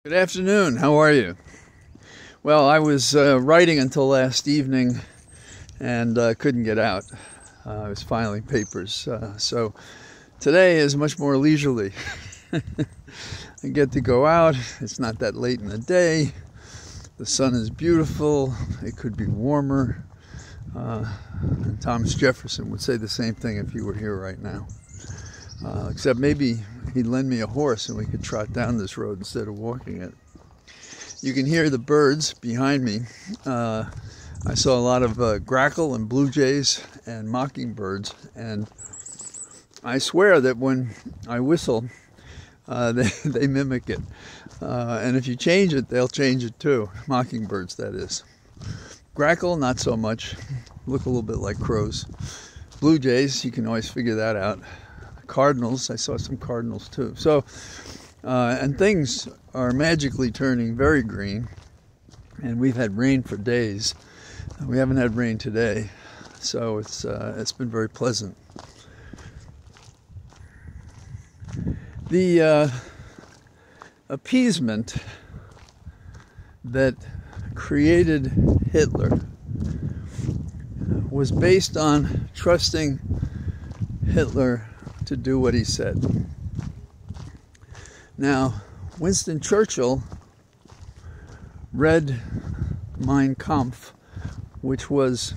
Good afternoon. How are you? Well, I was writing until last evening and couldn't get out. I was filing papers. So today is much more leisurely. I get to go out. It's not that late in the day. The sun is beautiful. It could be warmer. And Thomas Jefferson would say the same thing if he were here right now. Except maybe he'd lend me a horse and we could trot down this road instead of walking it. You can hear the birds behind me. I saw a lot of grackle and blue jays and mockingbirds, and I swear that when I whistle, they mimic it. And if you change it, they'll change it too. Mockingbirds, that is. Grackle, not so much. Look a little bit like crows. Blue jays, you can always figure that out. Cardinals, I saw some cardinals too. So, and things are magically turning very green. And we've had rain for days. We haven't had rain today, so it's been very pleasant. The appeasement that created Hitler was based on trusting Hitler to do what he said. Now, Winston Churchill read Mein Kampf, which was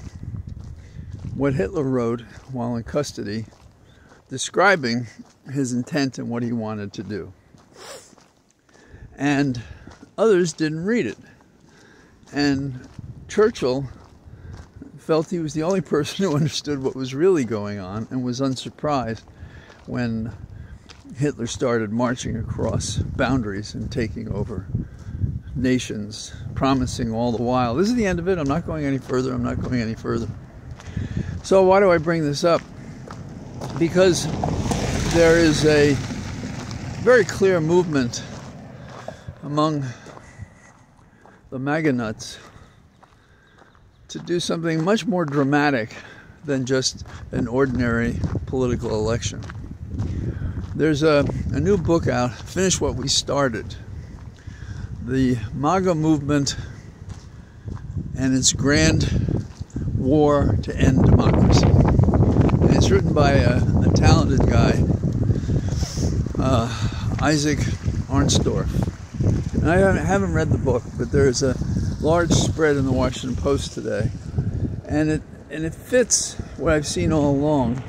what Hitler wrote while in custody, describing his intent and what he wanted to do. And others didn't read it. And Churchill felt he was the only person who understood what was really going on and was unsurprised when Hitler started marching across boundaries and taking over nations, promising all the while, this is the end of it, I'm not going any further, I'm not going any further. So why do I bring this up? Because there is a very clear movement among the MAGA nuts to do something much more dramatic than just an ordinary political election. There's a new book out, Finish What We Started. The MAGA movement and its grand war to end democracy. And it's written by a talented guy, Isaac Arnstorff. And I haven't read the book, but there's a large spread in the Washington Post today. And it fits what I've seen all along.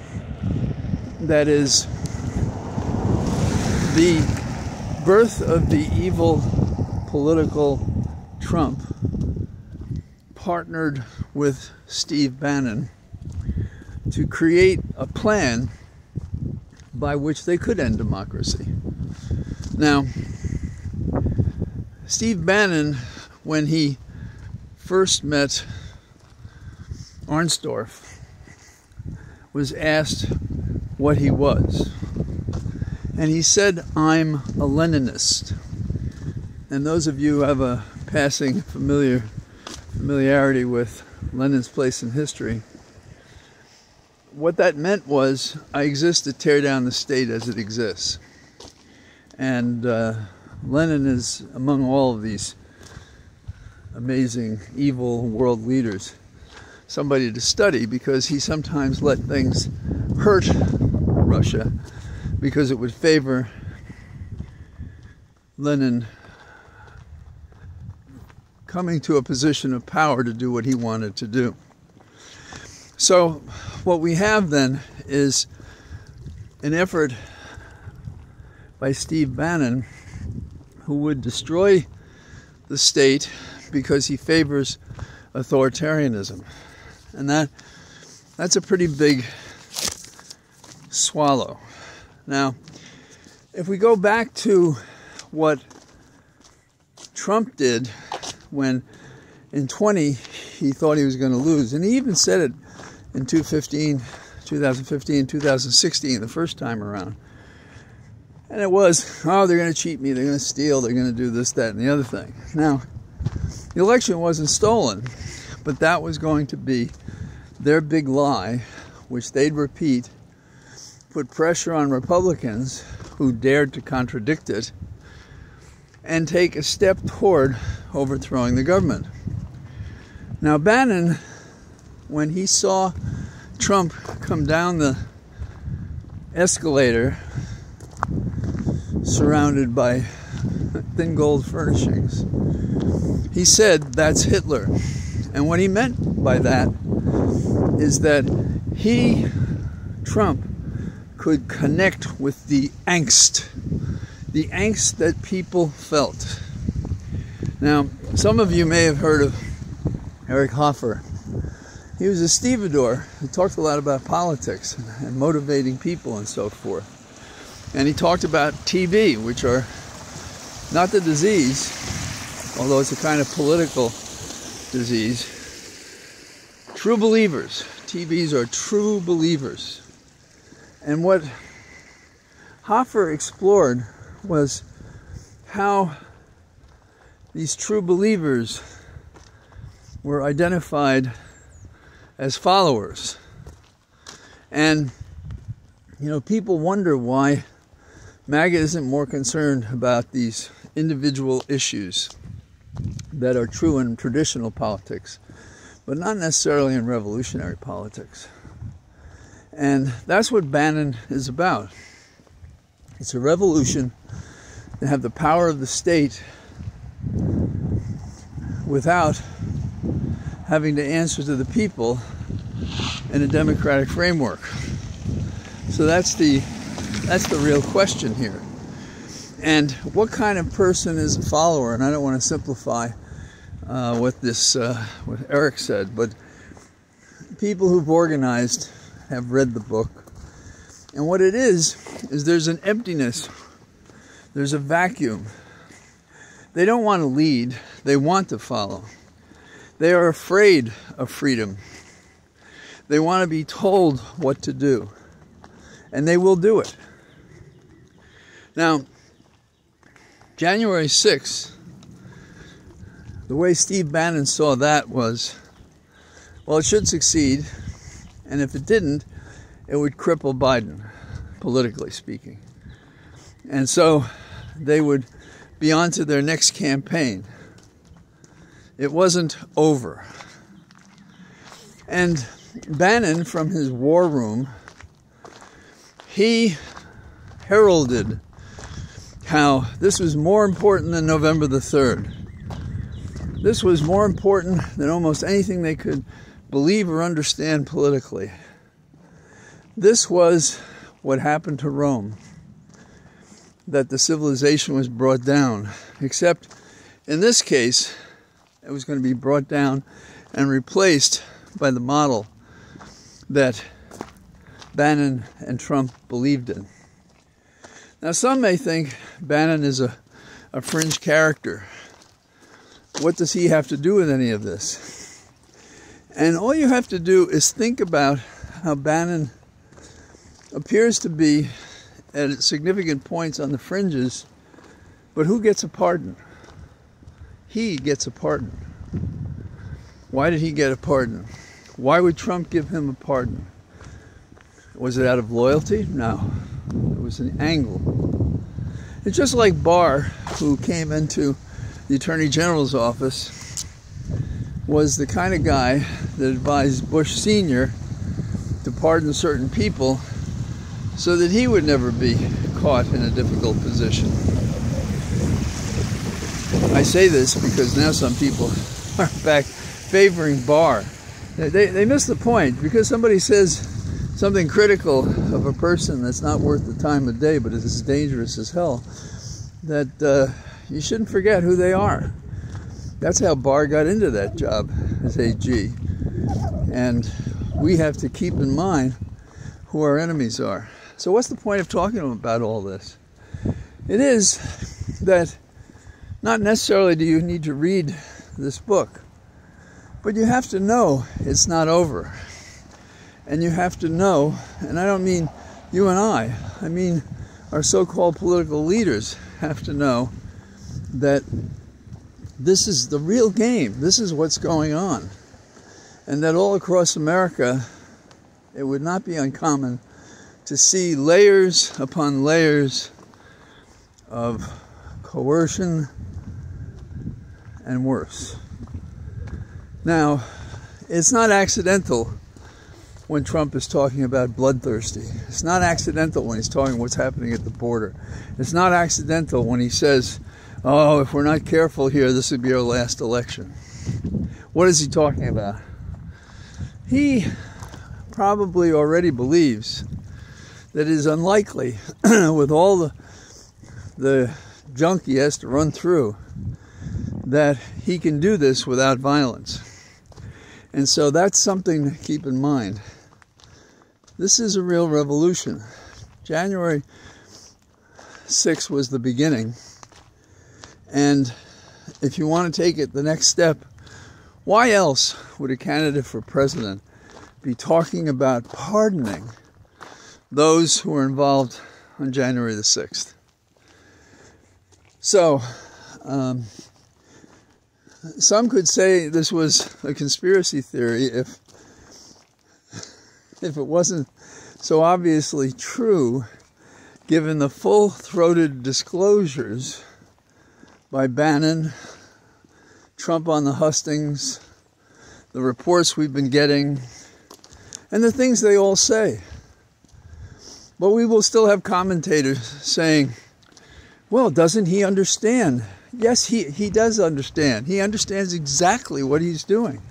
That is, the birth of the evil political Trump partnered with Steve Bannon to create a plan by which they could end democracy. Now, Steve Bannon, when he first met Arnstorff, was asked what he was. And he said, I'm a Leninist. And those of you who have a passing familiarity with Lenin's place in history, what that meant was, I exist to tear down the state as it exists. And Lenin is among all of these amazing, evil world leaders, somebody to study, because he sometimes let things hurt Russia because it would favor Lenin coming to a position of power to do what he wanted to do. So what we have then is an effort by Steve Bannon, who would destroy the state because he favors authoritarianism. And that's a pretty big swallow. Now, if we go back to what Trump did when in 20 he thought he was going to lose, and he even said it in 2015, 2016, the first time around. And it was, oh, they're going to cheat me, they're going to steal, they're going to do this, that, and the other thing. Now, the election wasn't stolen, but that was going to be their big lie, which they'd repeat, put pressure on Republicans who dared to contradict it, and take a step toward overthrowing the government. Now, Bannon, when he saw Trump come down the escalator surrounded by thin gold furnishings, he said, "That's Hitler." And what he meant by that is that Trump, could connect with the angst that people felt. Now, some of you may have heard of Eric Hoffer. He was a stevedore who talked a lot about politics and motivating people and so forth. And he talked about TB, which are not the disease, although it's a kind of political disease. True believers. TBs are true believers. And what Hoffer explored was how these true believers were identified as followers. And, people wonder why MAGA isn't more concerned about these individual issues that are true in traditional politics, but not necessarily in revolutionary politics. And that's what Bannon is about. It's a revolution to have the power of the state without having to answer to the people in a democratic framework. So that's the real question here. And what kind of person is a follower? And I don't want to simplify what Eric said, but people who've organized have read the book. And what it is there's an emptiness. There's a vacuum. They don't want to lead. They want to follow. They are afraid of freedom. They want to be told what to do. And they will do it. Now, January 6th, the way Steve Bannon saw that was, well, it should succeed. And if it didn't, it would cripple Biden, politically speaking. And so they would be on to their next campaign. It wasn't over. And Bannon, from his war room, he heralded how this was more important than November the 3rd. This was more important than almost anything they could believe or understand politically. This was what happened to Rome, that the civilization was brought down, except in this case, it was going to be brought down and replaced by the model that Bannon and Trump believed in. Now, some may think Bannon is a fringe character. What does he have to do with any of this? And all you have to do is think about how Bannon appears to be at significant points on the fringes, but who gets a pardon? He gets a pardon. Why did he get a pardon? Why would Trump give him a pardon? Was it out of loyalty? No. It was an angle. It's just like Barr, who came into the Attorney General's office, was the kind of guy that advised Bush Sr. to pardon certain people so that he would never be caught in a difficult position. I say this because now some people are back favoring Barr. They miss the point, because somebody says something critical of a person that's not worth the time of day but is as dangerous as hell, that you shouldn't forget who they are. That's how Barr got into that job as AG. And we have to keep in mind who our enemies are. So what's the point of talking about all this? It is that not necessarily do you need to read this book, but you have to know it's not over. And you have to know, and I don't mean you and I mean our so-called political leaders have to know that this is the real game. This is what's going on. And that all across America, it would not be uncommon to see layers upon layers of coercion, and worse. Now, it's not accidental when Trump is talking about bloodthirsty. It's not accidental when he's talking what's happening at the border. It's not accidental when he says, oh, if we're not careful here, this would be our last election. What is he talking about? He probably already believes that it is unlikely, with all the junk he has to run through, that he can do this without violence. And so that's something to keep in mind. This is a real revolution. January 6th was the beginning. And if you want to take it the next step, why else would a candidate for president be talking about pardoning those who were involved on January the 6th? So, some could say this was a conspiracy theory if it wasn't so obviously true, given the full-throated disclosures by Bannon, Trump on the hustings, the reports we've been getting, and the things they all say. But we will still have commentators saying, well, doesn't he understand? Yes, he does understand. He understands exactly what he's doing.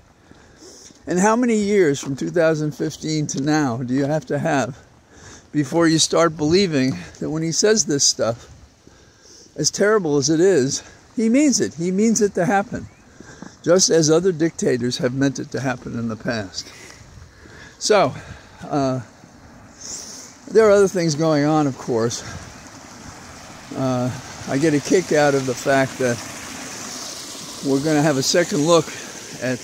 And how many years from 2015 to now do you have to have before you start believing that when he says this stuff, as terrible as it is, he means it. He means it to happen, just as other dictators have meant it to happen in the past. So, there are other things going on, of course. I get a kick out of the fact that we're going to have a second look at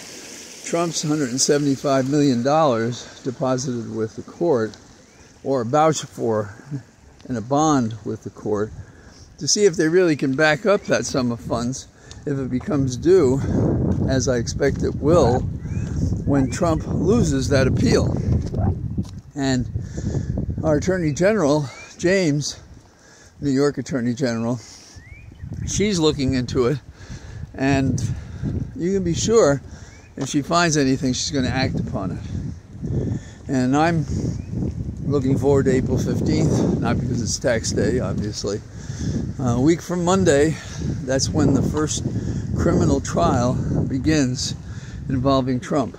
Trump's $175 million deposited with the court, or vouched for in a bond with the court, to see if they really can back up that sum of funds if it becomes due, as I expect it will, when Trump loses that appeal. And our Attorney General, James, New York Attorney General, she's looking into it, and you can be sure if she finds anything, she's going to act upon it. And I'm looking forward to April 15th, not because it's tax day, obviously. A week from Monday, that's when the first criminal trial begins involving Trump.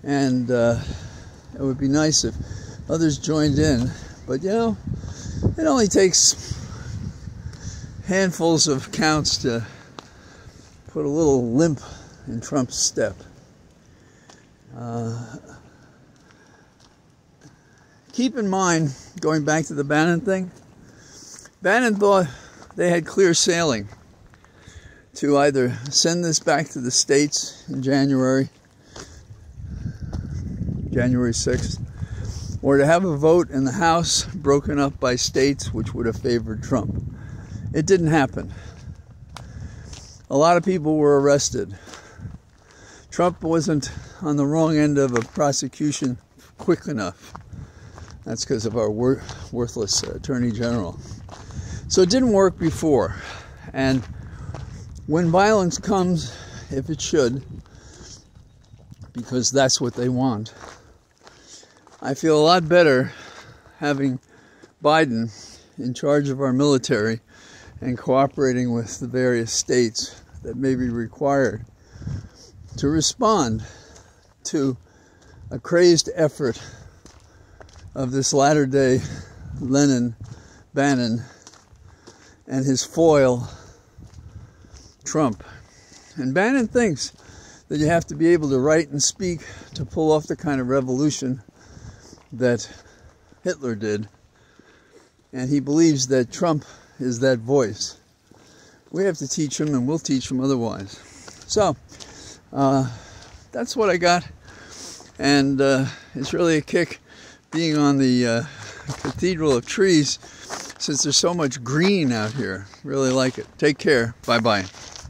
And it would be nice if others joined in, but you know, it only takes handfuls of counts to put a little limp in Trump's step. Keep in mind, going back to the Bannon thing, Bannon thought they had clear sailing to either send this back to the states in January 6th, or to have a vote in the House broken up by states which would have favored Trump. It didn't happen. A lot of people were arrested. Trump wasn't on the wrong end of a prosecution quick enough. That's because of our worthless Attorney General. So it didn't work before. And when violence comes, if it should, because that's what they want, I feel a lot better having Biden in charge of our military and cooperating with the various states that may be required to respond to a crazed effort of this latter-day Lenin, Bannon, and his foil, Trump. And Bannon thinks that you have to be able to write and speak to pull off the kind of revolution that Hitler did. And he believes that Trump is that voice. We have to teach him, and we'll teach him otherwise. So, that's what I got. And it's really a kick being on the Cathedral of Trees, since there's so much green out here. Really like it. Take care. Bye-bye.